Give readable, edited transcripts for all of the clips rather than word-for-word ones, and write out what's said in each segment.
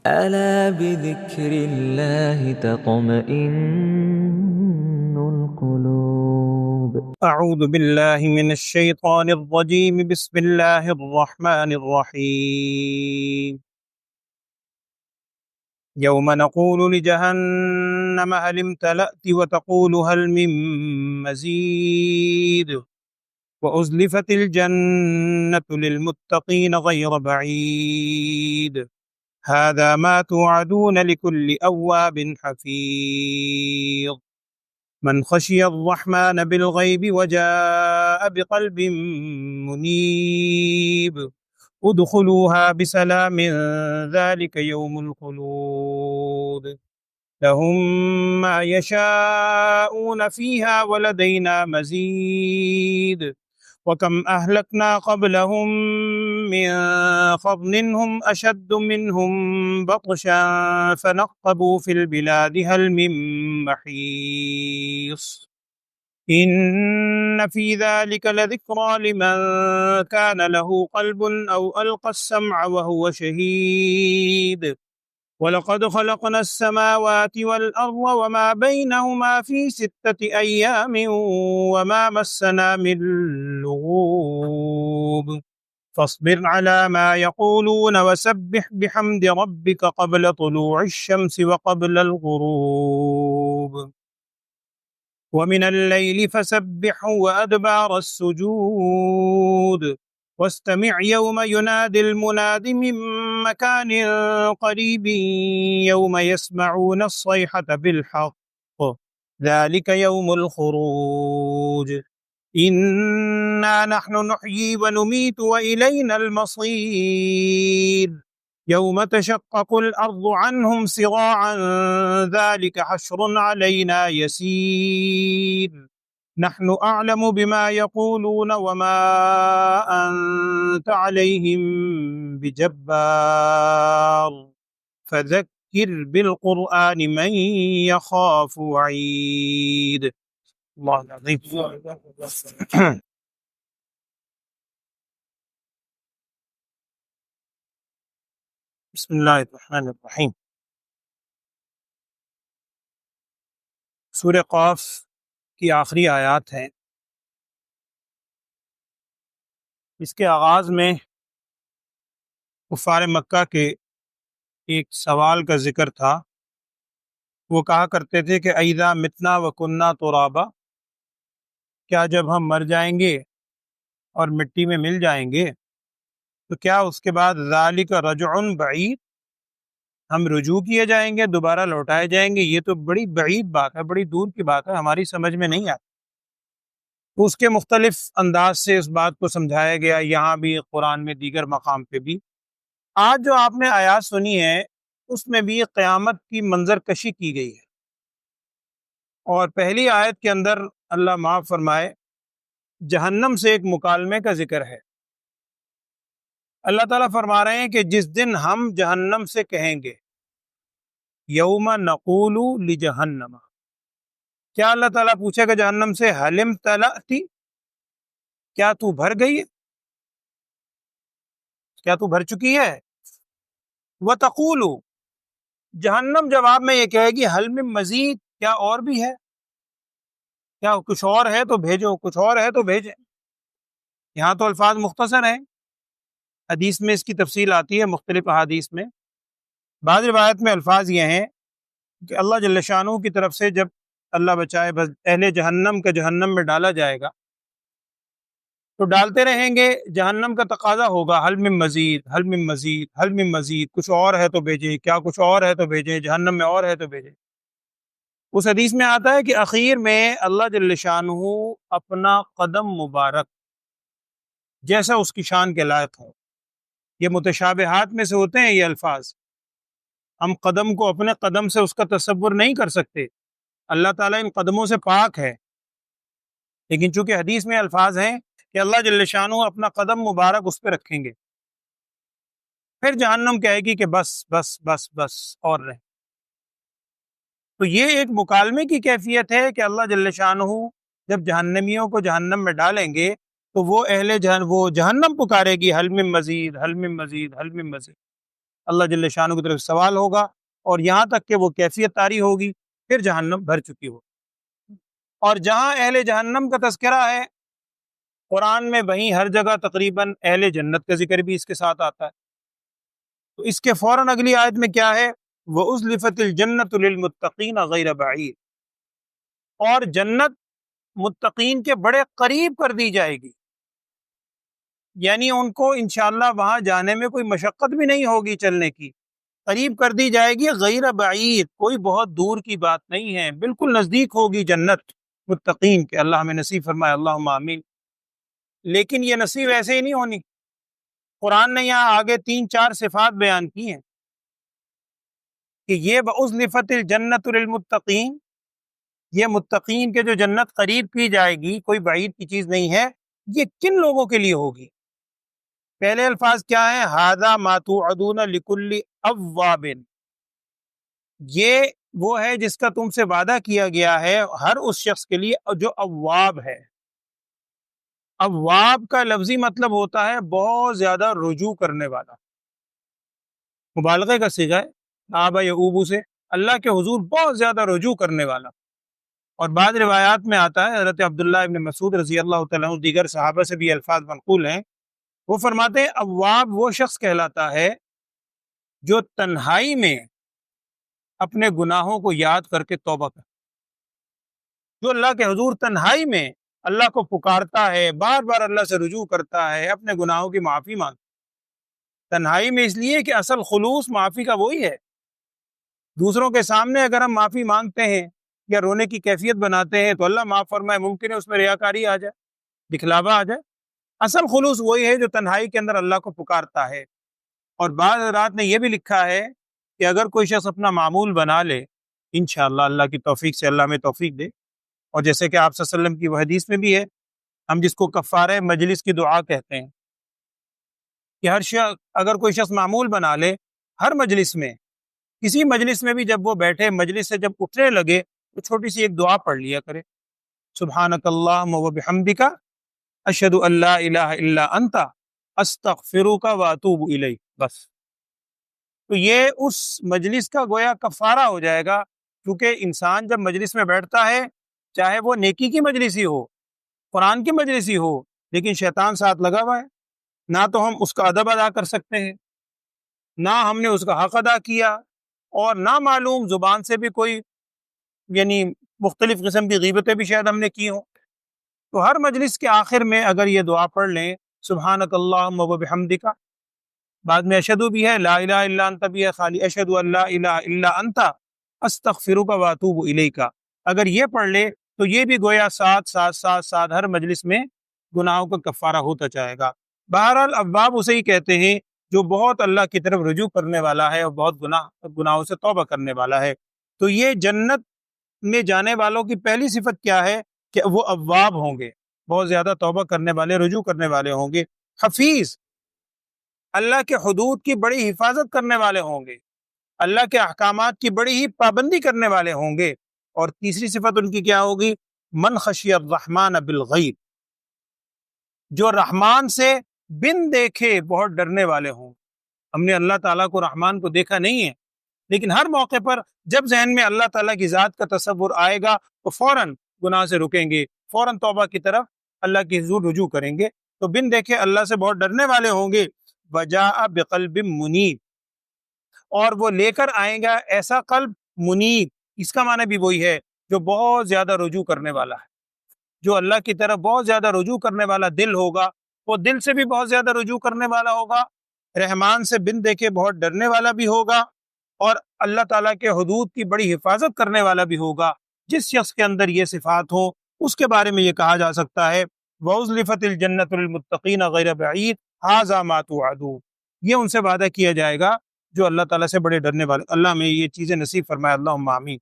ألا بذكر الله تطمئن القلوب. أعوذ بالله من الشيطان الرجيم. بسم الله الرحمن الرحيم. يوم نقول لجهنم هل امتلأت وتقول هل من مزيد وأزلفت الجنة للمتقين غير بعيد هذا ما توعدون لكل أواب حفيظ من خشي الرحمن بالغيب وجاء بقلب منيب ادخلوها بسلام ذلك يوم الخلود لهم ما يشاءون فيها ولدينا مزيد وكم أهلكنا قبلهم من قرن هم أشد منهم بطشا فنقبوا في البلاد هل من محيص إن في ذلك لذكرى لمن كان له قلب أو ألقى السمع وهو شهيد ولقد خلقنا السماوات والأرض وما بينهما في 6 أيام وما مسنا من لغوب فاصبر على ما يقولون وسبح بحمد ربك قبل طلوع الشمس وقبل الغروب ومن الليل فسبحه وأدبار السجود واستمع يوم ينادي المناد من مكان قريب يوم يسمعون الصيحة بالحق ذلك يوم الخروج إنا نحن نحيي ونميت وإلينا المصير يوم تشقق الأرض عنهم سراعا ذلك حشر علينا يسير نحن أعلم بما يقولون وما أنت عليهم بجبار فذكر بالقرآن من يخاف وعيد. الله العظيم. بسم اللہ الرحمن الرحیم. سورہ قاف کی آخری آیات ہیں. اس کے آغاز میں کفار مکہ کے ایک سوال کا ذکر تھا. وہ کہا کرتے تھے کہ اَإِذَا مِتْنَا وَكُنَّا تُرَابًا، کیا جب ہم مر جائیں گے اور مٹی میں مل جائیں گے تو کیا اس کے بعد ذَلِكَ رَجْعٌ بَعِيدٌ، ہم رجوع کیے جائیں گے، دوبارہ لوٹائے جائیں گے؟ یہ تو بڑی بعید بات ہے، بڑی دور کی بات ہے، ہماری سمجھ میں نہیں آتی. تو اس کے مختلف انداز سے اس بات کو سمجھایا گیا، یہاں بھی قرآن میں دیگر مقام پہ بھی. آج جو آپ نے آیات سنی ہے اس میں بھی قیامت کی منظر کشی کی گئی ہے. اور پہلی آیت کے اندر اللہ معاف فرمائے جہنم سے ایک مکالمے کا ذکر ہے. اللہ تعالیٰ فرما رہے ہیں کہ جس دن ہم جہنم سے کہیں گے، یوم نقول لجہنم، کیا اللہ تعالیٰ پوچھے گا جہنم سے حل امتلأت، کیا تو بھر گئی ہے، کیا تو بھر چکی ہے؟ وتقول، جہنم جواب میں یہ کہے گی حل من مزید، کیا اور بھی ہے، کیا کچھ اور ہے تو بھیجو، کچھ اور ہے تو بھیجیں. یہاں تو الفاظ مختصر ہیں، حدیث میں اس کی تفصیل آتی ہے، مختلف احادیث میں. بعض روایت میں الفاظ یہ ہیں کہ اللہ جل شانہ کی طرف سے جب اللہ بچائے بس اہل جہنم کا جہنم میں ڈالا جائے گا تو ڈالتے رہیں گے. جہنم کا تقاضا ہوگا حل من مزید، حل من مزید، حل من مزید، کچھ اور ہے تو بھیجیں، کیا کچھ اور ہے تو بھیجیں، جہنم میں اور ہے تو بھیجیں. اس حدیث میں آتا ہے کہ اخیر میں اللہ جل شانہ اپنا قدم مبارک جیسا اس کی شان کے لائق ہو. یہ متشابہات میں سے ہوتے ہیں یہ الفاظ، ہم قدم کو اپنے قدم سے اس کا تصور نہیں کر سکتے. اللہ تعالیٰ ان قدموں سے پاک ہے، لیکن چونکہ حدیث میں الفاظ ہیں کہ اللہ جل شانہ اپنا قدم مبارک اس پہ رکھیں گے، پھر جہنم کہے گی کہ بس بس بس بس اور رہیں. تو یہ ایک مکالمے کی کیفیت ہے کہ اللہ جل شانہ جب جہنمیوں کو جہنم میں ڈالیں گے تو وہ اہل وہ جہنم پکارے گی حل من مزید، حل من مزید، حل من مزید. اللہ جل شانہ کی طرف سوال ہوگا، اور یہاں تک کہ وہ کیفیت طاری ہوگی، پھر جہنم بھر چکی ہوگی۔ اور جہاں اہل جہنم کا تذکرہ ہے قرآن میں، وہیں ہر جگہ تقریباً اہل جنت کا ذکر بھی اس کے ساتھ آتا ہے۔ تو اس کے فوراً اگلی آیت میں کیا ہے؟ وَأُزْلِفَتِ الْجَنَّةُ لِلْمُتَّقِينَ غَيْرَ بَعِيدٍ، اور جنت متقین کے بڑے قریب کر دی جائے گی، یعنی ان کو انشاءاللہ وہاں جانے میں کوئی مشقت بھی نہیں ہوگی، چلنے کی قریب کر دی جائے گی، غیر بعید، کوئی بہت دور کی بات نہیں ہے، بالکل نزدیک ہوگی جنت متقین کے۔ اللہ ہمیں نصیب فرمائے، اللہم آمین۔ لیکن یہ نصیب ایسے ہی نہیں ہونی۔ قرآن نے یہاں آگے 3-4 صفات بیان کی ہیں کہ یہ وَأُزْلِفَتِ الْجَنَّةُ لِلْمُتَّقِينَ، یہ متقین کے جو جنت قریب کی جائے گی، کوئی بعید کی چیز نہیں ہے، یہ کن لوگوں کے لیے ہوگی؟ پہلے الفاظ کیا ہیں؟ ہَذَا مَا تُوعَدُونَ لِكُلِّ أَوَّابٍ، یہ وہ ہے جس کا تم سے وعدہ کیا گیا ہے ہر اس شخص کے لیے جو اواب ہے۔ اواب کا لفظی مطلب ہوتا ہے بہت زیادہ رجوع کرنے والا، مبالغے کا صیغہ ہے، آبا یعوبو سے، اللہ کے حضور بہت زیادہ رجوع کرنے والا۔ اور بعض روایات میں آتا ہے، حضرت عبداللہ ابن مسعود رضی اللہ تعالیٰ عنہ، دیگر صحابہ سے بھی الفاظ منقول ہیں، وہ فرماتے ہیں اواب وہ شخص کہلاتا ہے جو تنہائی میں اپنے گناہوں کو یاد کر کے توبہ کرتا، جو اللہ کے حضور تنہائی میں اللہ کو پکارتا ہے، بار بار اللہ سے رجوع کرتا ہے، اپنے گناہوں کی معافی مانگتا، تنہائی میں، اس لیے کہ اصل خلوص معافی کا وہی ہے۔ دوسروں کے سامنے اگر ہم معافی مانگتے ہیں یا رونے کی کیفیت بناتے ہیں تو اللہ معاف فرمائے، ممکن ہے اس میں ریاکاری آ جائے، دکھلاوا آ جائے۔ اصل خلوص وہی ہے جو تنہائی کے اندر اللہ کو پکارتا ہے۔ اور بعض حضرات نے یہ بھی لکھا ہے کہ اگر کوئی شخص اپنا معمول بنا لے، انشاءاللہ اللہ کی توفیق سے، اللہ ہمیں توفیق دے، اور جیسے کہ آپ صلی اللہ علیہ وسلم کی وہ حدیث میں بھی ہے، ہم جس کو کفارہ مجلس کی دعا کہتے ہیں، کہ ہر شخص اگر کوئی شخص معمول بنا لے، ہر مجلس میں، کسی مجلس میں بھی جب وہ بیٹھے، مجلس سے جب اٹھنے لگے، تو چھوٹی سی ایک دعا پڑھ لیا کرے، سبحانک اللہم و بحمدک اشہد ان لا الہ الا انت استغفرک و اتوب الیک، بس۔ تو یہ اس مجلس کا گویا کفارہ ہو جائے گا، کیونکہ انسان جب مجلس میں بیٹھتا ہے، چاہے وہ نیکی کی مجلس ہی ہو، قرآن کی مجلس ہی ہو، لیکن شیطان ساتھ لگا ہوا ہے، نہ تو ہم اس کا ادب ادا کر سکتے ہیں، نہ ہم نے اس کا حق ادا کیا، اور نہ معلوم زبان سے بھی کوئی یعنی مختلف قسم کی غیبتیں بھی شاید ہم نے کی ہوں۔ تو ہر مجلس کے آخر میں اگر یہ دعا پڑھ لیں، سبحانک اللہم و بحمدک، بعد میں اشہدو بھی ہے، لا الہ الا انت بھی ہے، خالی اشہدو ان لا الہ الا انت استغفرک و اتوب الیک، اگر یہ پڑھ لے تو یہ بھی گویا ساتھ ہر مجلس میں گناہوں کا کفارہ ہوتا جائے گا۔ بہرحال اواب اسے ہی کہتے ہیں جو بہت اللہ کی طرف رجوع کرنے والا ہے اور بہت گناہوں سے توبہ کرنے والا ہے۔ تو یہ جنت میں جانے والوں کی پہلی صفت کیا ہے؟ کہ وہ اواب ہوں گے، بہت زیادہ توبہ کرنے والے، رجوع کرنے والے ہوں گے، حفیظ، اللہ کے حدود کی بڑی حفاظت کرنے والے ہوں گے، اللہ کے احکامات کی بڑی ہی پابندی کرنے والے ہوں گے۔ اور تیسری صفت ان کی کیا ہوگی؟ من خشی الرحمن بالغیب، جو رحمان سے بن دیکھے بہت ڈرنے والے ہوں۔ ہم نے اللہ تعالیٰ کو، رحمان کو دیکھا نہیں ہے، لیکن ہر موقع پر جب ذہن میں اللہ تعالیٰ کی ذات کا تصور آئے گا تو فوراً گناہ سے رکیں گے، فوراً توبہ کی طرف اللہ کی حضور رجوع کریں گے۔ تو بن دیکھے اللہ سے بہت ڈرنے والے ہوں گے۔ وجاء بقلب منیب، اور وہ لے کر آئیں گا ایسا قلب منیب، اس کا معنی بھی وہی ہے جو بہت زیادہ رجوع کرنے والا ہے، جو اللہ کی طرف بہت زیادہ رجوع کرنے والا دل ہوگا، وہ دل سے بھی بہت زیادہ رجوع کرنے والا ہوگا، رحمان سے بن دیکھے بہت ڈرنے والا بھی ہوگا، اور اللہ تعالیٰ کے حدود کی بڑی حفاظت کرنے والا بھی ہوگا۔ جس شخص کے اندر یہ صفات ہوں اس کے بارے میں یہ کہا جا سکتا ہے وَأُزْلِفَتِ الْجَنَّةُ لِلْمُتَّقِينَ غَيْرَ بَعِيدٍ هَذَا مَا تُوعَدُونَ، یہ ان سے وعدہ کیا جائے گا جو اللہ تعالیٰ سے بڑے ڈرنے والے۔ اللہ ہمیں یہ چیزیں نصیب فرمائے، اللہم آمین۔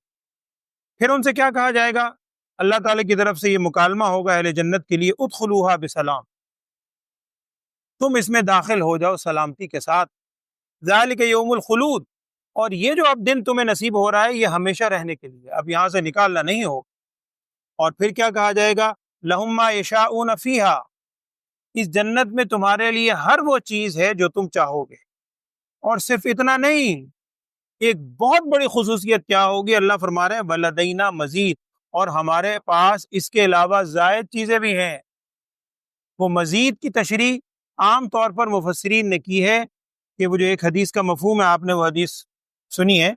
پھر ان سے کیا کہا جائے گا؟ اللہ تعالیٰ کی طرف سے یہ مکالمہ ہوگا اہل جنت کے لیے، ادخلوها بسلام، تم اس میں داخل ہو جاؤ سلامتی کے ساتھ، ذالک یوم الخلود، اور یہ جو اب دن تمہیں نصیب ہو رہا ہے یہ ہمیشہ رہنے کے لیے، اب یہاں سے نکالنا نہیں ہو۔ اور پھر کیا کہا جائے گا؟ لہم ما یشاؤون فیہا، اس جنت میں تمہارے لیے ہر وہ چیز ہے جو تم چاہو گے، اور صرف اتنا نہیں، ایک بہت بڑی خصوصیت کیا ہوگی، اللہ فرما رہے ہیں وَلَدَيْنَا مزید، اور ہمارے پاس اس کے علاوہ زائد چیزیں بھی ہیں۔ وہ مزید کی تشریح عام طور پر مفسرین نے کی ہے کہ وہ جو ایک حدیث کا مفہوم ہے، آپ نے وہ حدیث سنی ہے،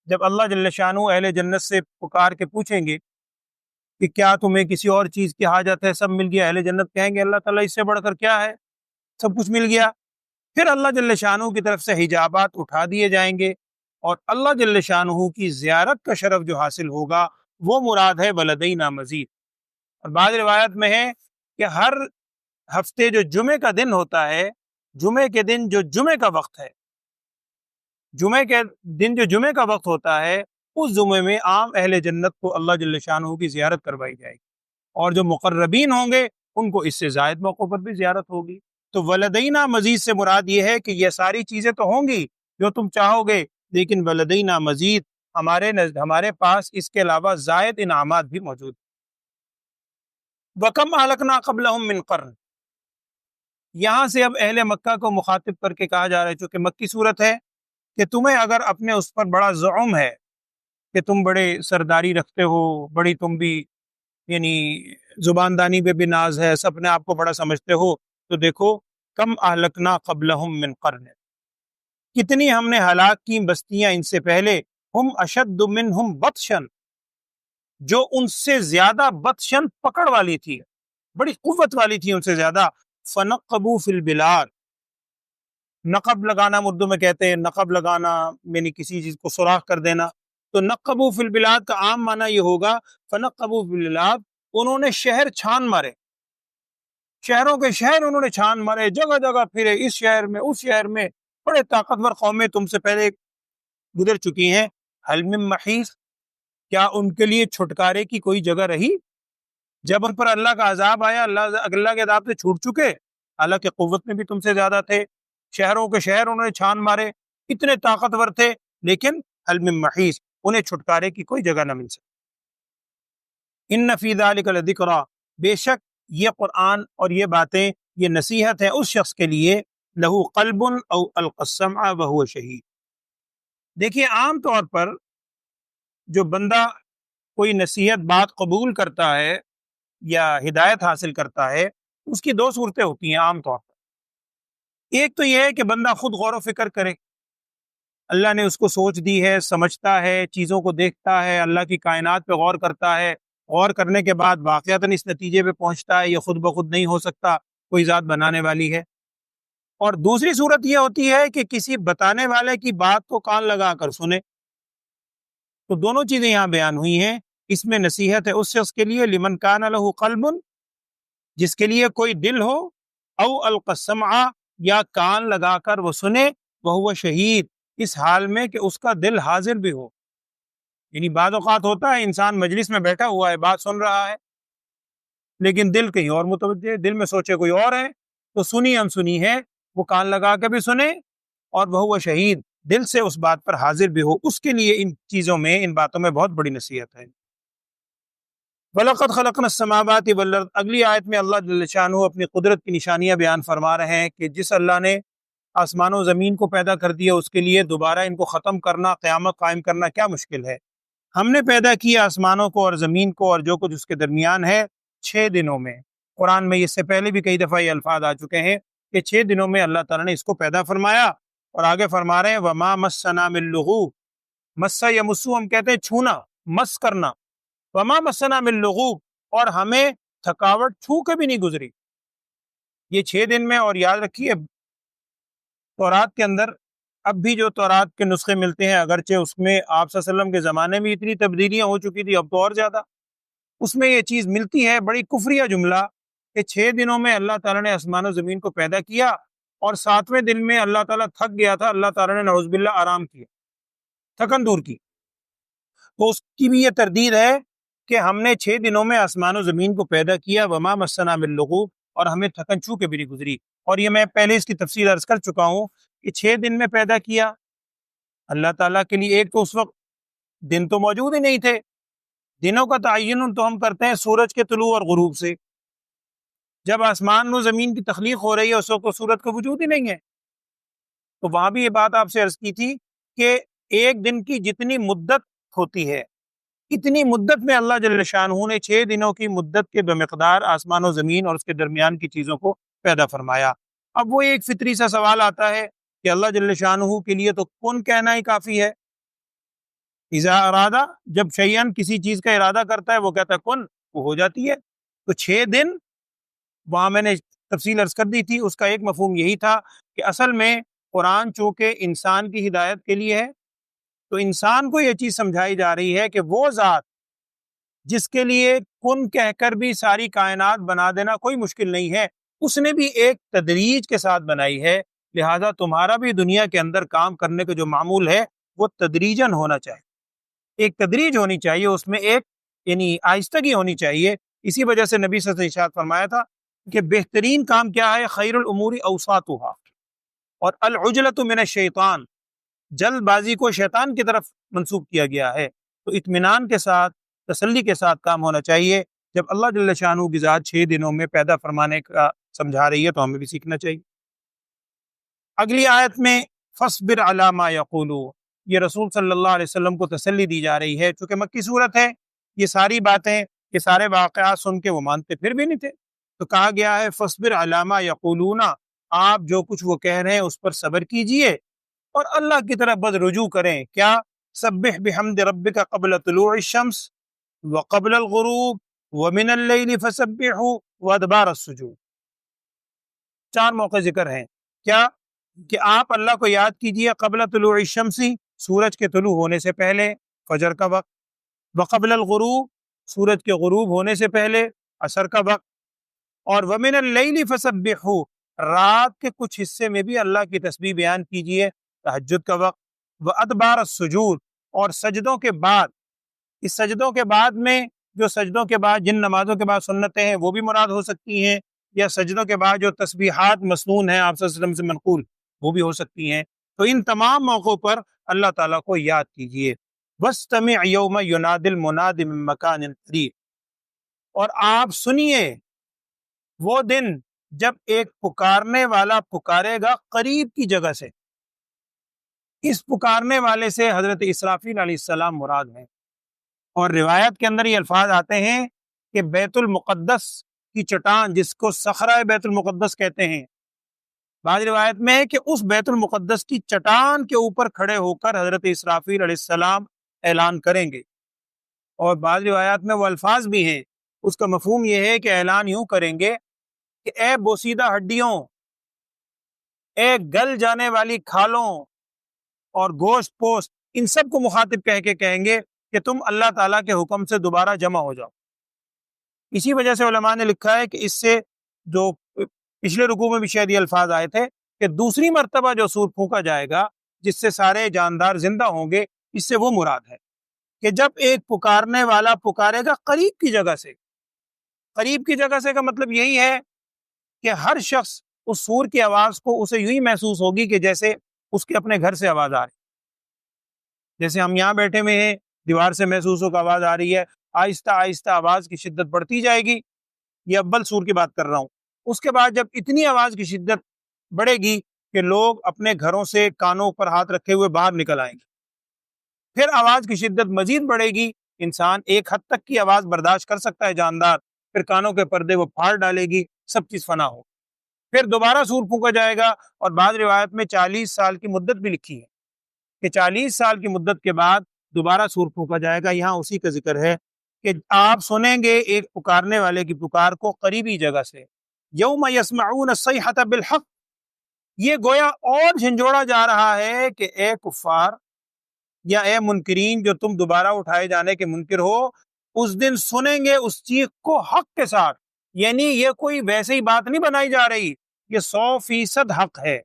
جب اللہ جل شانہ اہل جنت سے پکار کے پوچھیں گے کہ کیا تمہیں کسی اور چیز کی حاجت ہے، سب مل گیا، اہل جنت کہیں گے اللہ تعالیٰ اس سے بڑھ کر کیا ہے، سب کچھ مل گیا۔ پھر اللہ جل شانہ کی طرف سے حجابات اٹھا دیے جائیں گے اور اللہ جل شانہ کی زیارت کا شرف جو حاصل ہوگا وہ مراد ہے وَلَدَيْنَا مزید۔ اور بعض روایت میں ہے کہ ہر ہفتے جو جمعے کا دن ہوتا ہے، جمعے کے دن جو جمعے کا وقت ہے، جمعے کے دن جو جمعے کا وقت ہوتا ہے، اس جمعے میں عام اہل جنت کو اللہ جل شانہ کی زیارت کروائی جائے گی، اور جو مقربین ہوں گے ان کو اس سے زائد موقعوں پر بھی زیارت ہوگی۔ تو ولدینا مزید سے مراد یہ ہے کہ یہ ساری چیزیں تو ہوں گی جو تم چاہو گے، لیکن ولدینا مزید ہمارے پاس اس کے علاوہ زائد انعامات بھی موجود ہیں۔ وَكَمْ أَهْلَكْنَا قَبْلَهُمْ مِنْ قَرْنٍ، یہاں سے اب اہل مکہ کو مخاطب کر کے کہا جا رہا ہے، چونکہ مکی صورت ہے، کہ تمہیں اگر اپنے اس پر بڑا زعم ہے کہ تم بڑے سرداری رکھتے ہو، بڑی تم بھی یعنی زباندانی پہ بھی ناز ہے، اپنے آپ کو بڑا سمجھتے ہو، تو دیکھو کم اہلکنا قبلہم من قرن، کتنی ہم نے ہلاک کی بستیاں ان سے پہلے، ہم اشد منہم بطشن، جو ان سے زیادہ بطشن پکڑ والی تھی، بڑی قوت والی تھی ان سے زیادہ۔ فنقبوا فی البلاد، نقب لگانا اردو میں کہتے ہیں، نقب لگانا یعنی کسی چیز کو سوراخ کر دینا، تو نقبوا فی البلاد کا عام معنی یہ ہوگا فنقبوا فی البلاد، انہوں نے شہر چھان مارے، شہروں کے شہر انہوں نے چھان مارے، جگہ جگہ پھرے، اس شہر میں اس شہر میں، بڑے طاقتور قومیں تم سے پہلے گزر چکی ہیں، حل من محیص، کیا ان کے لیے چھٹکارے کی کوئی جگہ رہی؟ جب ان پر اللہ کا عذاب آیا، اللہ کے عذاب سے چھوٹ چکے، حالانکہ قوت میں بھی تم سے زیادہ تھے، شہروں کے شہر انہوں نے چھان مارے، اتنے طاقتور تھے، لیکن حل من محیص، انہیں چھٹکارے کی کوئی جگہ نہ مل سکی۔ ان فی ذلک لذکریٰ، بے شک یہ قرآن اور یہ باتیں یہ نصیحت ہے اس شخص کے لیے، لہو قلب او القی السمع وہو شہید۔ دیکھیے عام طور پر جو بندہ کوئی نصیحت بات قبول کرتا ہے یا ہدایت حاصل کرتا ہے، اس کی دو صورتیں ہوتی ہیں عام طور پر۔ ایک تو یہ ہے کہ بندہ خود غور و فکر کرے، اللہ نے اس کو سوچ دی ہے، سمجھتا ہے، چیزوں کو دیکھتا ہے، اللہ کی کائنات پہ غور کرتا ہے، غور کرنے کے بعد واقعتاً اس نتیجے پہ پہنچتا ہے یہ خود بخود نہیں ہو سکتا، کوئی ذات بنانے والی ہے۔ اور دوسری صورت یہ ہوتی ہے کہ کسی بتانے والے کی بات کو کان لگا کر سنے۔ تو دونوں چیزیں یہاں بیان ہوئی ہیں، اس میں نصیحت ہے اس شخص کے لیے لمن کان لہ قلب، جس کے لیے کوئی دل ہو، او القی السمع، یا کان لگا کر وہ سنے، وہو شہید، اس حال میں کہ اس کا دل حاضر بھی ہو۔ یعنی بعض اوقات ہوتا ہے انسان مجلس میں بیٹھا ہوا ہے، بات سن رہا ہے، لیکن دل کہیں اور متوجہ ہے، دل میں سوچے کوئی اور ہے، تو سنی انسنی ہے، وہ کان لگا کے بھی سنے، اور وہ شہید، دل سے اس بات پر حاضر بھی ہو، اس کے لیے ان چیزوں میں، ان باتوں میں بہت بڑی نصیحت ہے۔ وَلَقَدْ خَلَقْنَا السَّمَاوَاتِ وَالْأَرْضَ، اگلی آیت میں اللہ جل شانہ اپنی قدرت کی نشانیاں بیان فرما رہے ہیں کہ جس اللہ نے آسمان و زمین کو پیدا کر دیا، اس کے لیے دوبارہ ان کو ختم کرنا، قیامت قائم کرنا کیا مشکل ہے۔ ہم نے پیدا کیا آسمانوں کو اور زمین کو اور جو کچھ اس کے درمیان ہے 6 دنوں میں۔ قرآن میں اس سے پہلے بھی کئی دفعہ یہ الفاظ آ چکے ہیں کہ 6 دنوں میں اللہ تعالیٰ نے اس کو پیدا فرمایا، اور آگے فرما رہے ہیں وَمَا مَسَّنَا مِن لُغُوبٍ، مسّ یمسو ہم کہتے ہیں چھونا، مس کرنا، وَمَا مَسَّنَا مِن لُغُوبٍ، اور ہمیں تھکاوٹ چھو کے بھی نہیں گزری یہ 6 دن میں۔ اور یاد رکھیے تورات کے اندر اب بھی جو تورات کے نسخے ملتے ہیں، اگرچہ اس میں آپ صلی اللہ علیہ وسلم کے زمانے میں اتنی تبدیلیاں ہو چکی تھی، اب تو اور زیادہ، اس میں یہ چیز ملتی ہے، بڑی کفریہ جملہ، کہ 6 دنوں میں اللہ تعالیٰ نے آسمان و زمین کو پیدا کیا، اور 7ویں دن میں اللہ تعالیٰ تھک گیا تھا، اللہ تعالیٰ نے نعوذ باللہ آرام کیا، تھکن دور کی۔ تو اس کی بھی یہ تردید ہے کہ ہم نے 6 دنوں میں آسمان و زمین کو پیدا کیا، وما مسنا من لغوب، اور ہمیں تھکن چھو کے بھی نہیں گزری۔ اور یہ میں پہلے اس کی تفصیل عرض کر چکا ہوں کہ 6 دن میں پیدا کیا اللہ تعالیٰ کے لیے۔ ایک تو اس وقت دن تو موجود ہی نہیں تھے، دنوں کا تعین تو ہم کرتے ہیں سورج کے طلوع اور غروب سے، جب آسمان و زمین کی تخلیق ہو رہی ہے اس وقت تو سورج کا وجود ہی نہیں ہے، تو وہاں بھی یہ بات آپ سے عرض کی تھی کہ ایک دن کی جتنی مدت ہوتی ہے اتنی مدت میں اللہ جل شانہ نے 6 دنوں کی مدت کے بمقدار آسمان و زمین اور اس کے درمیان کی چیزوں کو پیدا فرمایا۔ اب وہ ایک فطری سا سوال آتا ہے کہ اللہ جل شانہ کے لیے تو کن کہنا ہی کافی ہے۔ اذا ارادہ، جب شیئن کسی چیز کا ارادہ کرتا ہے وہ کہتا ہے کن، وہ ہو جاتی ہے۔ تو 6 دن وہاں میں نے تفصیل عرض کر دی تھی، اس کا ایک مفہوم یہی تھا کہ اصل میں قرآن چونکہ انسان کی ہدایت کے لیے ہے تو انسان کو یہ چیز سمجھائی جا رہی ہے کہ وہ ذات جس کے لیے کن کہہ کر بھی ساری کائنات بنا دینا کوئی مشکل نہیں ہے، اس نے بھی ایک تدریج کے ساتھ بنائی ہے، لہذا تمہارا بھی دنیا کے اندر کام کرنے کا جو معمول ہے وہ تدریجاً ہونا چاہیے، ایک تدریج ہونی چاہیے، اس میں ایک یعنی آہستگی ہونی چاہیے۔ اسی وجہ سے نبی صلی اللہ علیہ وسلم نے ارشاد فرمایا تھا کہ بہترین کام کیا ہے؟ خیر الامور اوساطها، اور العجلۃ من الشیطان، جلد بازی کو شیطان کی طرف منسوب کیا گیا ہے۔ تو اطمینان کے ساتھ، تسلی کے ساتھ کام ہونا چاہیے۔ جب اللہ جل شانہ کی ذات 6 دنوں میں پیدا فرمانے کا سمجھا رہی ہے تو ہمیں بھی سیکھنا چاہیے۔ اگلی آیت میں فاصبر علی ما یقولون، یہ رسول صلی اللہ علیہ وسلم کو تسلی دی جا رہی ہے، چونکہ مکی صورت ہے، یہ ساری باتیں، یہ سارے واقعات سن کے وہ مانتے پھر بھی نہیں تھے، تو کہا گیا ہے فاصبر علی ما یقولون، آپ جو کچھ وہ کہہ رہے ہیں اس پر صبر کیجئے اور اللہ کی طرف بد رجوع کریں۔ کیا؟ سبح بحمد ربک قبل طلوع الشمس وقبل الغروب ومن اللیل فسبحوا وادبار السجود، 4 موقع ذکر ہیں۔ کیا؟ کہ آپ اللہ کو یاد کیجئے قبل طلوع الشمس، سورج کے طلوع ہونے سے پہلے، فجر کا وقت، وقبل الغروب، سورج کے غروب ہونے سے پہلے، عصر کا وقت، اور ومن اللیل فسبحوا، رات کے کچھ حصے میں بھی اللہ کی تسبیح بیان کیجئے، تہجد کا وقت، وادبار السجود، اور سجدوں کے بعد۔ اس سجدوں کے بعد میں جو سجدوں کے بعد جن نمازوں کے بعد سنتیں ہیں وہ بھی مراد ہو سکتی ہیں، یا سجدوں کے بعد جو تسبیحات مسنون ہیں آپ صلی اللہ علیہ وسلم سے منقول وہ بھی ہو سکتی ہیں۔ تو ان تمام موقعوں پر اللہ تعالیٰ کو یاد کیجئے۔ وَاسْتَمِعْ يَوْمَ يُنَادِ الْمُنَادِ مِن مَّكَانٍ قَرِيبٍ، اور آپ سنیے وہ دن جب ایک پکارنے والا پکارے گا قریب کی جگہ سے۔ اس پکارنے والے سے حضرت اسرافیل علیہ السلام مراد ہیں، اور روایت کے اندر یہ الفاظ آتے ہیں کہ بیت المقدس کی چٹان، جس کو صخرہ بیت المقدس کہتے ہیں، بعض روایت میں ہے کہ اس بیت المقدس کی چٹان کے اوپر کھڑے ہو کر حضرت اسرافیل علیہ السلام اعلان کریں گے، اور بعض روایات میں وہ الفاظ بھی ہیں، اس کا مفہوم یہ ہے کہ اعلان یوں کریں گے کہ اے بوسیدہ ہڈیوں، اے گل جانے والی کھالوں اور گوشت پوست، ان سب کو مخاطب کہہ کے کہیں گے کہ تم اللہ تعالیٰ کے حکم سے دوبارہ جمع ہو جاؤ۔ اسی وجہ سے علماء نے لکھا ہے کہ اس سے جو پچھلے رکوع میں بھی شاید یہ الفاظ آئے تھے کہ دوسری مرتبہ جو سور پھونکا جائے گا جس سے سارے جاندار زندہ ہوں گے، اس سے وہ مراد ہے کہ جب ایک پکارنے والا پکارے گا قریب کی جگہ سے۔ قریب کی جگہ سے کا مطلب یہی ہے کہ ہر شخص اس سور کی آواز کو اسے یوں ہی محسوس ہوگی کہ جیسے اس کے اپنے گھر سے آواز آ رہی، جیسے ہم یہاں بیٹھے ہوئے ہیں، دیوار سے محسوس ہو کہ آواز آ رہی ہے، آہستہ آہستہ آواز کی شدت بڑھتی جائے گی۔ یہ اول سور کی بات کر رہا ہوں۔ اس کے بعد جب اتنی آواز کی شدت بڑھے گی کہ لوگ اپنے گھروں سے کانوں پر ہاتھ رکھے ہوئے باہر نکل آئیں گے، پھر آواز کی شدت مزید بڑھے گی، انسان ایک حد تک کی آواز برداشت کر سکتا ہے جاندار، پھر کانوں کے پردے وہ پھاڑ ڈالے گی، سب چیز فنا ہو، پھر دوبارہ سور پھونکا جائے گا، اور بعض روایت میں 40 سال کی مدت بھی لکھی ہے کہ 40 سال کی مدت کے بعد دوبارہ سور پھونکا جائے گا۔ یہاں اسی کا ذکر ہے کہ آپ سنیں گے ایک پکارنے والے کی پکار کو قریبی جگہ سے، یوم یسمعون الصیحۃ بالحق، یہ گویا اور جھنجھوڑا جا رہا ہے کہ اے کفار یا اے منکرین جو تم دوبارہ اٹھائے جانے کے منکر ہو، اس دن سنیں گے اس چیخ کو حق کے ساتھ، یعنی یہ کوئی ویسے ہی بات نہیں بنائی جا رہی، یہ 100% حق ہے،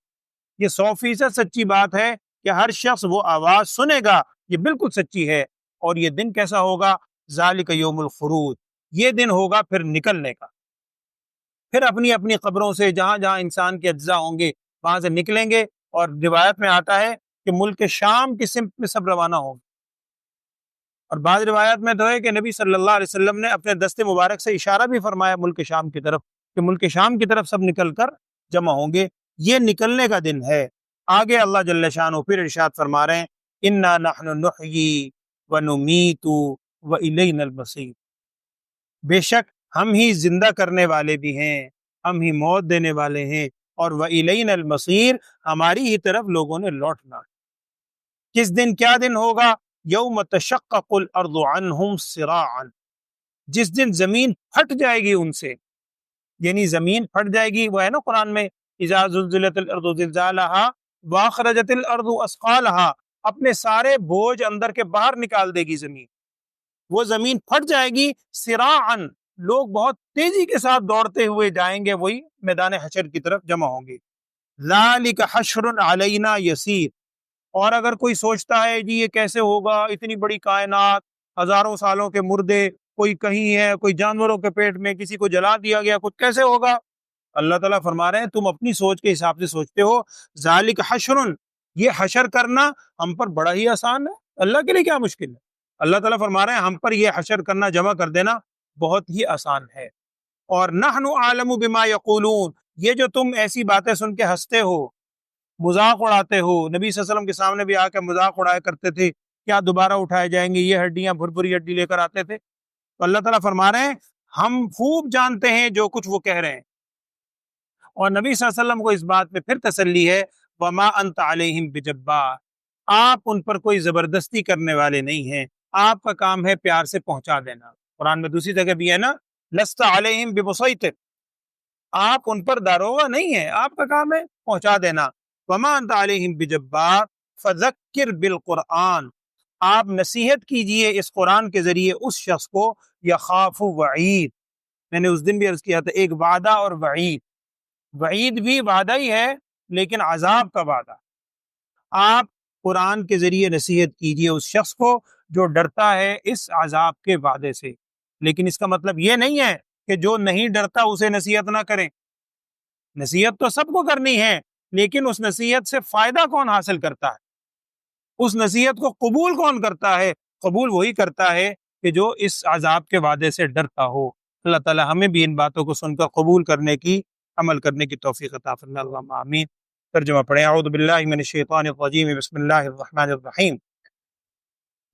یہ 100% سچی بات ہے کہ ہر شخص وہ آواز سنے گا، یہ بالکل سچی ہے۔ اور یہ دن کیسا ہوگا؟ ذالک یوم الخروج، یہ دن ہوگا پھر نکلنے کا، پھر اپنی اپنی قبروں سے جہاں جہاں انسان کے اجزاء ہوں گے وہاں سے نکلیں گے، اور روایت میں آتا ہے کہ ملک شام کی سمت میں سب روانہ ہوں گے، اور بعض روایات میں تو ہے کہ نبی صلی اللہ علیہ وسلم نے اپنے دست مبارک سے اشارہ بھی فرمایا ملک شام کی طرف، کہ ملک شام کی طرف سب نکل کر جمع ہوں گے، یہ نکلنے کا دن ہے۔ آگے اللہ جل شانہ پھر ارشاد فرما رہے ہیں انا نحن نحیی ونمیت والینا المصیر، بے شک ہم ہی زندہ کرنے والے بھی ہیں، ہم ہی موت دینے والے ہیں، اور وَإِلَيْنَا الْمَصِيرُ، ہماری ہی طرف لوگوں نے لوٹنا ہے۔ کس دن کیا دن ہوگا؟ یوم تشقق الارض عنہم صراعا، جس دن زمین پھٹ جائے گی ان سے، یعنی زمین پھٹ جائے گی، وہ ہے نا قرآن میں اذا زلزلت الارض زلزالہا واخرجت الارض اثقالہا، اپنے سارے بوجھ اندر کے باہر نکال دے گی زمین، وہ زمین پھٹ جائے گی، صراعا، لوگ بہت تیزی کے ساتھ دوڑتے ہوئے جائیں گے، وہی میدان حشر کی طرف جمع ہوں گے۔ ذالک حشر علینا یسیر، اور اگر کوئی سوچتا ہے جی یہ کیسے ہوگا، اتنی بڑی کائنات، ہزاروں سالوں کے مردے، کوئی کہیں ہے، کوئی جانوروں کے پیٹ میں، کسی کو جلا دیا گیا، کچھ کیسے ہوگا؟ اللہ تعالیٰ فرما رہے ہیں تم اپنی سوچ کے حساب سے سوچتے ہو، ذالک حشر، یہ حشر کرنا ہم پر بڑا ہی آسان ہے، اللہ کے لیے کیا مشکل ہے؟ اللہ تعالیٰ فرما رہے ہیں ہم پر یہ حشر کرنا، جمع کر دینا بہت ہی آسان ہے۔ اور نحن عالم بما یقولون، یہ جو تم ایسی باتیں سن کے ہنستے ہو، مذاق اڑاتے ہو، نبی صلی اللہ علیہ وسلم کے سامنے بھی آ کے مذاق اڑایا کرتے تھے، کیا دوبارہ اٹھائے جائیں گے یہ ہڈیاں، بھربھری ہڈی لے کر آتے تھے، تو اللہ تعالیٰ فرما رہے ہیں ہم خوب جانتے ہیں جو کچھ وہ کہہ رہے ہیں، اور نبی صلی اللہ علیہ وسلم کو اس بات پہ پھر تسلی ہے وما انت علیہم بجبار، آپ ان پر کوئی زبردستی کرنے والے نہیں ہیں، آپ کا کام ہے پیار سے پہنچا دینا۔ قرآن میں دوسری جگہ بھی ہے نا لست علیہم بمسیطر، آپ ان پر داروغہ نہیں ہیں، آپ کا کام ہے پہنچا دینا۔ وما انت علیہم بجبار فذکر بالقرآن، آپ نصیحت کیجئے اس قرآن کے ذریعے اس شخص کو یخاف وعید، میں نے اس دن بھی عرض کیا تھا ایک وعدہ اور وعید، وعید بھی وعدہ ہی ہے لیکن عذاب کا وعدہ، آپ قرآن کے ذریعے نصیحت کیجئے اس شخص کو جو ڈرتا ہے اس عذاب کے وعدے سے، لیکن اس کا مطلب یہ نہیں ہے کہ جو نہیں ڈرتا اسے نصیحت نہ کریں، نصیحت تو سب کو کرنی ہے، لیکن اس نصیحت سے فائدہ کون حاصل کرتا ہے، اس نصیحت کو قبول کون کرتا ہے؟ قبول وہی کرتا ہے کہ جو اس عذاب کے وعدے سے ڈرتا ہو۔ اللہ تعالی ہمیں بھی ان باتوں کو سن کر قبول کرنے کی، عمل کرنے کی توفیق عطا فرمائے، اللہم آمین۔ ترجمہ پڑھیں۔ اعوذ باللہ من الشیطان الرجیم، بسم اللہ الرحمن الرحیم۔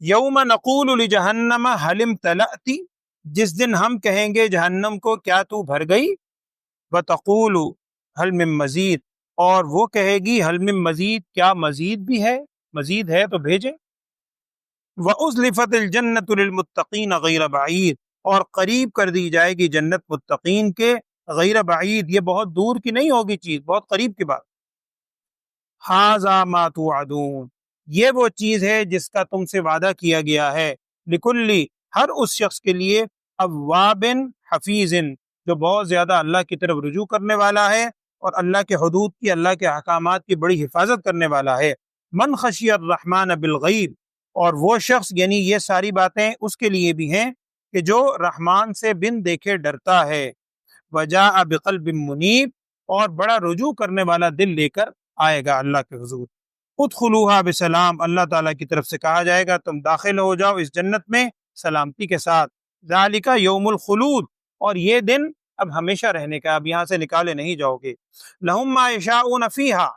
یوم نقول لجہنم هل امتلأت، جس دن ہم کہیں گے جہنم کو کیا تو بھر گئی، وتقول هل من مزید، اور وہ کہے گی هل من مزید، کیا مزید بھی ہے، مزید ہے تو بھیجیں۔ وَأُزْلِفَتِ الْجَنَّةُ لِلْمُتَّقِينَ غَيْرَ بَعِيدٍ، اور قریب کر دی جائے گی جنت متقین کے، غیر بعید، یہ بہت دور کی نہیں ہوگی چیز، بہت قریب کی بات۔ هَذَا مَا تُوعَدُونَ، یہ وہ چیز ہے جس کا تم سے وعدہ کیا گیا ہے، لِكُلِّ، ہر اس شخص کے لیے، اواب حفیظ، جو بہت زیادہ اللہ کی طرف رجوع کرنے والا ہے اور اللہ کے حدود کی، اللہ کے احکامات کی بڑی حفاظت کرنے والا ہے۔ من خشی الرحمن بالغیب، اور وہ شخص، یعنی یہ ساری باتیں اس کے لیے بھی ہیں کہ جو رحمان سے بن دیکھے ڈرتا ہے، وجاء بقلب منیب، اور بڑا رجوع کرنے والا دل لے کر آئے گا اللہ کے حضور۔ ادخلوها بسلام، اللہ تعالیٰ کی طرف سے کہا جائے گا تم داخل ہو جاؤ اس جنت میں سلامتی کے ساتھ۔ ذالک یوم الخلود، اور یہ دن اب ہمیشہ رہنے کا، اب یہاں سے نکالے نہیں جاؤ گے۔ لہم ما یشاؤون فیہا،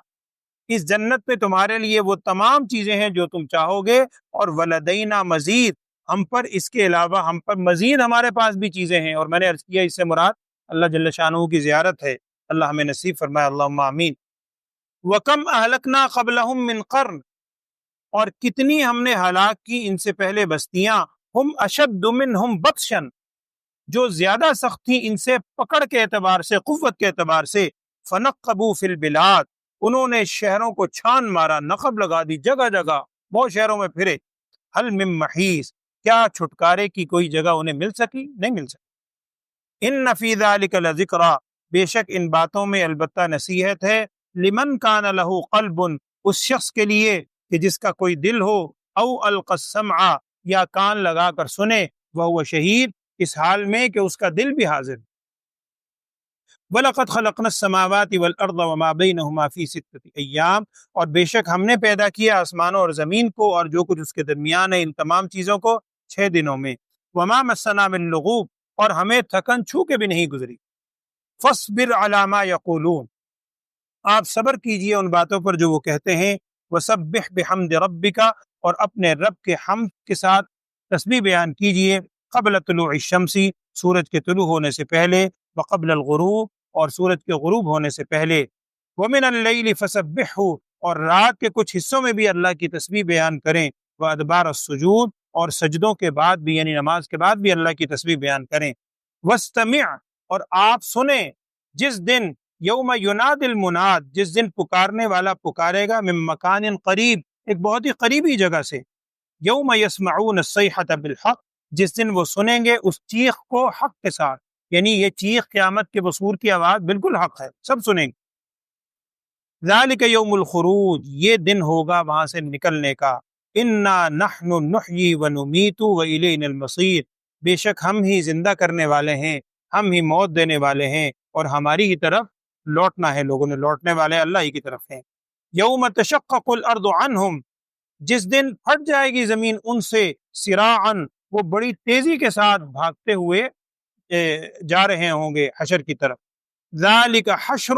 اس جنت میں تمہارے لیے وہ تمام چیزیں ہیں جو تم چاہو گے، اور ولدینا مزید، ہم پر اس کے علاوہ، ہم پر مزید ہمارے پاس بھی چیزیں ہیں، اور میں نے عرض کیا اس سے مراد اللہ جل شانہ کی زیارت ہے، اللہ ہمیں نصیب فرمائے، اللہم آمین۔ وَكَمْ أَهْلَكْنَا قَبْلَهُمْ مِنْ قَرْنٍ، اور کتنی ہم نے ہلاک کی ان سے پہلے بستیاں، ہم اشد منہم بطشا، جو زیادہ سخت تھی ان سے پکڑ کے اعتبار سے، قوت کے اعتبار سے، فنقبوا فی البلاد، انہوں نے شہروں کو چھان مارا، نقب لگا دی، جگہ جگہ بہت شہروں میں پھرے، حل من محیص، کیا چھٹکارے کی کوئی جگہ انہیں مل سکی؟ نہیں مل سکی۔ ان فی ذلک لذکریٰ، بے شک ان باتوں میں البتہ نصیحت ہے، لمن کان لہ قلب، اس شخص کے لیے کہ جس کا کوئی دل ہو، او القى السمع، یا کان لگا کر سنے، وہو شہید، اس حال میں کہ اس کا دل بھی حاضر۔ وَلَقَدْ خَلَقْنَا السَّمَاوَاتِ وَالْأَرْضَ وَمَا بَيْنَهُمَا فِي سِتَّةِ أَيَّامٍ، اور بے شک ہم نے پیدا کیا آسمانوں اور زمین کو اور جو کچھ اس کے درمیان ہے، ان تمام چیزوں کو 6 دنوں میں۔ وَمَا مَسَّنَا مِن لُغُوب، اور ہمیں تھکن چھو کے بھی نہیں گزری۔ فَاصْبِرْ عَلَىٰ مَا يَقُولُونَ، آپ صبر کیجئے ان باتوں پر جو وہ کہتے ہیں، وسبح بحمد ربک، اور اپنے رب کے حمد کے ساتھ تسبیح بیان کیجئے، قبل طلوع الشمس، سورج کے طلوع ہونے سے پہلے، وقبل الغروب، اور سورج کے غروب ہونے سے پہلے، ومن اللیل فسبحہ، اور رات کے کچھ حصوں میں بھی اللہ کی تسبیح بیان کریں، وادبار السجود، اور سجدوں کے بعد بھی یعنی نماز کے بعد بھی اللہ کی تسبیح بیان کریں، واستمع، اور آپ سنیں، جس دن یوم یناد المناد، جس دن پکارنے والا پکارے گا، من مکان قریب، ایک بہت ہی قریبی جگہ سے، یوم یسمعون الصیحۃ بالحق، جس دن وہ سنیں گے اس چیخ کو حق کے ساتھ، یعنی یہ چیخ قیامت کے بصور کی آواز بالکل حق ہے، سب سنیں گے۔ ذالک یوم الخروج، یہ دن ہوگا وہاں سے نکلنے کا، انا نحن نحیی ونمیت والینا المصیر، بے شک ہم ہی زندہ کرنے والے ہیں، ہم ہی موت دینے والے ہیں، اور ہماری ہی طرف لوٹنا ہے، لوگوں نے لوٹنے والے اللہ ہی کی طرف ہیں۔ یوم تشقق الارض عنہم، جس دن پھٹ جائے گی زمین ان سے، سراعا، وہ بڑی تیزی کے ساتھ بھاگتے ہوئے جا رہے ہوں گے حشر کی طرف۔ ذالک حشر،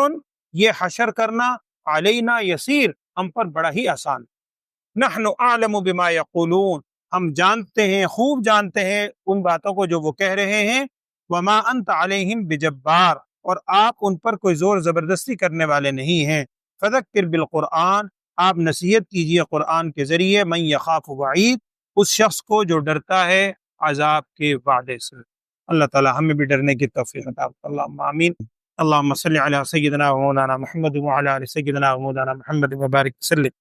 یہ حشر کرنا، علینا یسیر، ہم پر بڑا ہی آسان۔ نحن اعلم بما یقولون، ہم جانتے ہیں، خوب جانتے ہیں ان باتوں کو جو وہ کہہ رہے ہیں، وما انت علیہم بجبار، اور آپ ان پر کوئی زور زبردستی کرنے والے نہیں ہیں۔ فذکر بالقرآن، آپ نصیحت کیجئے قرآن کے ذریعے، من یخاف وعید، اس شخص کو جو ڈرتا ہے عذاب کے وعدے سے۔ اللہ تعالی ہمیں بھی ڈرنے کی توفیق عطا فرمائے، اللہم آمین۔ اللہم صلی علی سیدنا و مولانا محمد وعلی آل سیدنا و مولانا محمد وبارک وسلم۔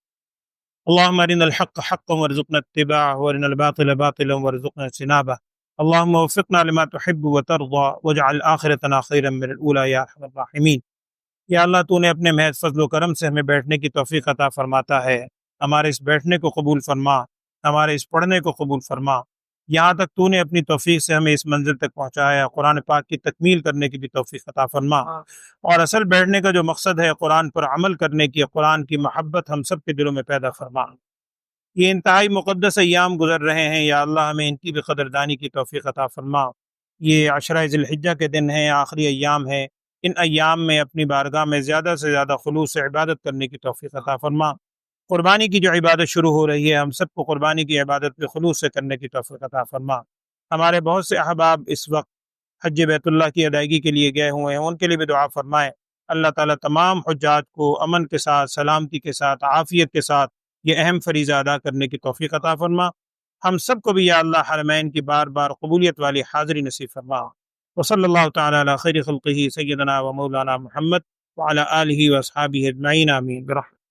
اللہم ارنا الحق حقا وارزقنا اتباعه، وارنا الباطل باطلا وارزقنا اجتنابه، اللہم وفقنا لما تحب وترضى، واجعل آخرتنا خیرا من الاولى یا ارحم الراحمین۔ یا اللہ، تو نے اپنے محض فضل و کرم سے ہمیں بیٹھنے کی توفیق عطا فرماتا ہے، ہمارے اس بیٹھنے کو قبول فرما، ہمارے اس پڑھنے کو قبول فرما، یہاں تک تو نے اپنی توفیق سے ہمیں اس منزل تک پہنچایا، قرآن پاک کی تکمیل کرنے کی بھی توفیق عطا فرما، اور اصل بیٹھنے کا جو مقصد ہے قرآن پر عمل کرنے کی، قرآن کی محبت ہم سب کے دلوں میں پیدا فرما۔ یہ انتہائی مقدس ایام گزر رہے ہیں، یا اللہ ہمیں ان کی بھی قدردانی کی توفیق عطا فرما۔ یہ عشرہ ذی الحجہ کے دن ہیں، آخری ایام ہیں، ان ایام میں اپنی بارگاہ میں زیادہ سے زیادہ خلوص سے عبادت کرنے کی توفیق عطا فرما۔ قربانی کی جو عبادت شروع ہو رہی ہے، ہم سب کو قربانی کی عبادت پہ خلوص سے کرنے کی توفیق عطا فرما۔ ہمارے بہت سے احباب اس وقت حج بیت اللہ کی ادائیگی کے لیے گئے ہوئے ہیں، ان کے لیے بھی دعا فرمائیں۔ اللہ تعالیٰ تمام حجاج کو امن کے ساتھ، سلامتی کے ساتھ، عافیت کے ساتھ یہ اہم فریضہ ادا کرنے کی توفیق عطا فرما۔ ہم سب کو بھی یا اللہ حرمین کی بار بار قبولیت والی حاضری نصیب فرما۔ وصلی اللہ تعالیٰ علی خیر خلقہ سیدنا و مولانا محمد وعلی آلہ و اصحابہ اجمعین، آمین برحمتہ۔